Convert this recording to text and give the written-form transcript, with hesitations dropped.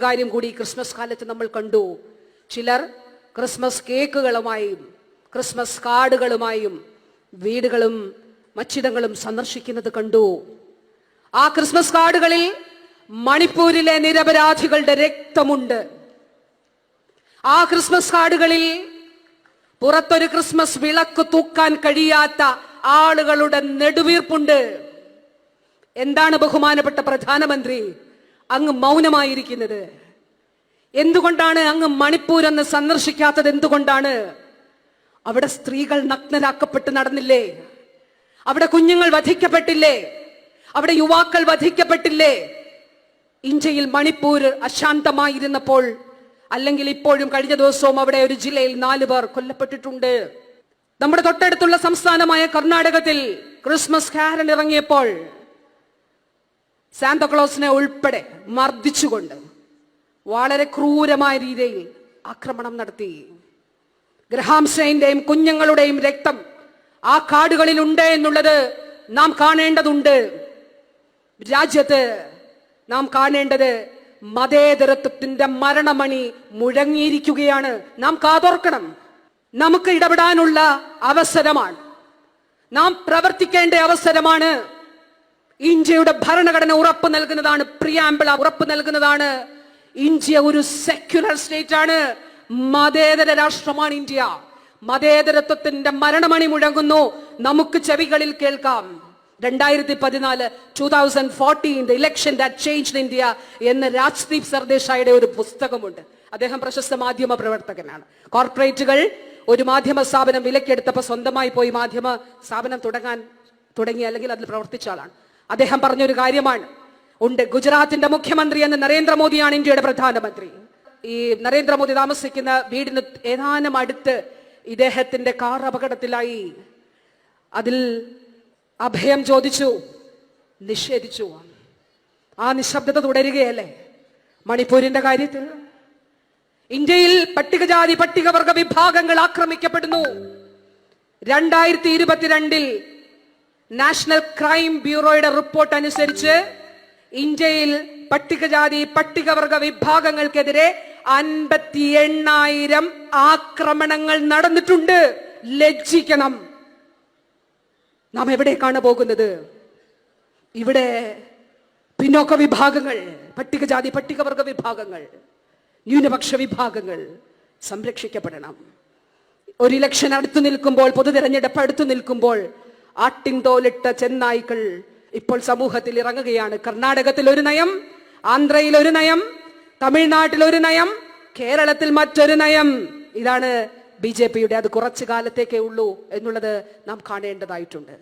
കാര്യം കൂടി ക്രിസ്മസ് കാലത്ത് നമ്മൾ കണ്ടു. ചിലർ ക്രിസ്മസ് കേക്കുകളുമായും ക്രിസ്മസ് കാർഡുകളുമായും വീടുകളും മച്ചിടങ്ങളും സന്ദർശിക്കുന്നത് കണ്ടു. ആ ക്രിസ്മസ് കാർഡുകളിൽ മണിപ്പൂരിലെ നിരപരാധികളുടെ രക്തമുണ്ട്. ആ ക്രിസ്മസ് കാർഡുകളിൽ പുറത്തൊരു ക്രിസ്മസ് വിളക്ക് തൂക്കാൻ കഴിയാത്ത ആളുകളുടെ നെടുവീർപ്പുണ്ട്. എന്താണ് ബഹുമാനപ്പെട്ട പ്രധാനമന്ത്രി അങ്ങ് മൗനമായിരിക്കുന്നത്? എന്തുകൊണ്ടാണ് അങ്ങ് മണിപ്പൂർ എന്ന് സന്ദർശിക്കാത്തത്? എന്തുകൊണ്ടാണ്? അവിടെ സ്ത്രീകൾ നഗ്നരാക്കപ്പെട്ട് നടന്നില്ലേ? അവിടെ കുഞ്ഞുങ്ങൾ വധിക്കപ്പെട്ടില്ലേ? അവിടെ യുവാക്കൾ വധിക്കപ്പെട്ടില്ലേ? ഇന്ത്യയിൽ മണിപ്പൂർ അശാന്തമായിരുന്നപ്പോൾ, അല്ലെങ്കിൽ ഇപ്പോഴും കഴിഞ്ഞ ദിവസവും അവിടെ ഒരു ജില്ലയിൽ 4 പേർ കൊല്ലപ്പെട്ടിട്ടുണ്ട്. നമ്മുടെ തൊട്ടടുത്തുള്ള സംസ്ഥാനമായ കർണാടകത്തിൽ ക്രിസ്മസ് കാരൽ ഇറങ്ങിയപ്പോൾ സാന്താക്ലോസിനെ ഉൾപ്പെടെ മർദ്ദിച്ചുകൊണ്ട് വളരെ ക്രൂരമായ രീതിയിൽ ആക്രമണം നടത്തി. ഗ്രഹാം സ്റ്റെയിന്റെയും കുഞ്ഞുങ്ങളുടെയും രക്തം ആ കാർഡുകളിൽ ഉണ്ട് എന്നുള്ളത് നാം കാണേണ്ടതുണ്ട്. രാജ്യത്ത് നാം കാണേണ്ടത് മതേതരത്വത്തിന്റെ മരണമണി മുഴങ്ങിയിരിക്കുകയാണ്. നാം കാതോർക്കണം. നമുക്ക് ഇടപെടാനുള്ള അവസരമാണ്, നാം പ്രവർത്തിക്കേണ്ട അവസരമാണ്. ഇന്ത്യയുടെ ഭരണഘടന ഉറപ്പ് നൽകുന്നതാണ്, പ്രിയാമ്പിൾ ഉറപ്പ് നൽകുന്നതാണ്, ഇന്ത്യ ഒരു സെക്യുലർ സ്റ്റേറ്റ് ആണ്, മതേതര രാഷ്ട്രമാണ് ഇന്ത്യ. മതേതരത്വത്തിന്റെ മരണമണി മുഴങ്ങുന്നു. നമുക്ക് ചെവികളിൽ കേൾക്കാം. 2014 the election that changed India എന്ന് രാജ്ദീപ് സർദേശായിയുടെ ഒരു പുസ്തകമുണ്ട്. അദ്ദേഹം പ്രശസ്ത മാധ്യമ പ്രവർത്തകനാണ്. കോർപ്പറേറ്റുകൾ ഒരു മാധ്യമ സ്ഥാപനം വിലക്കെടുത്തപ്പോൾ സ്വന്തമായി പോയി മാധ്യമ സ്ഥാപനം തുടങ്ങി അല്ലെങ്കിൽ അതിൽ പ്രവർത്തിച്ച ആളാണ്. അദ്ദേഹം പറഞ്ഞൊരു കാര്യമാണ് ഉണ്ട്. ഗുജറാത്തിന്റെ മുഖ്യമന്ത്രി എന്ന് നരേന്ദ്രമോദിയാണ് ഇന്ത്യയുടെ പ്രധാനമന്ത്രി. ഈ നരേന്ദ്രമോദി താമസിക്കുന്ന വീടിന് ഏതാനും അടുത്ത് ഇദ്ദേഹത്തിന്റെ കാർ അപകടത്തിലായി. അതിൽ അഭയം ചോദിച്ചു, നിഷേധിച്ചു. ആ നിശബ്ദത തുടരുകയല്ലേ? മണിപ്പൂരിന്റെ കാര്യത്തിൽ ഇന്ത്യയിൽ പട്ടികജാതി പട്ടികവർഗ വിഭാഗങ്ങൾ ആക്രമിക്കപ്പെടുന്നു. 2022 നാഷണൽ ക്രൈം ബ്യൂറോയുടെ റിപ്പോർട്ട് അനുസരിച്ച് ഇന്ത്യയിൽ പട്ടികജാതി പട്ടികവർഗ വിഭാഗങ്ങൾക്കെതിരെ 58,000 ആക്രമണങ്ങൾ നടന്നിട്ടുണ്ട്. ലജ്ജിക്കണം. നാം എവിടേക്കാണ് പോകുന്നത്? ഇവിടെ പിന്നോക്ക വിഭാഗങ്ങൾ, പട്ടികജാതി പട്ടികവർഗ വിഭാഗങ്ങൾ, ന്യൂനപക്ഷ വിഭാഗങ്ങൾ സംരക്ഷിക്കപ്പെടണം. ഒരു ഇലക്ഷൻ അടുത്തു നിൽക്കുമ്പോൾ, പൊതു തെരഞ്ഞെടുപ്പ് അടുത്തു നിൽക്കുമ്പോൾ ആട്ടിൻ തോലിട്ട ചെന്നായ്ക്കൾ ഇപ്പോൾ സമൂഹത്തിൽ ഇറങ്ങുകയാണ്. കർണാടകത്തിൽ ഒരു നയം, ആന്ധ്രയിൽ ഒരു നയം, തമിഴ്നാട്ടിൽ ഒരു നയം, കേരളത്തിൽ മറ്റൊരു നയം. ഇതാണ് BJPയുടെ. അത് കുറച്ചു കാലത്തേക്കേ ഉള്ളൂ എന്നുള്ളത് നാം കാണേണ്ടതായിട്ടുണ്ട്.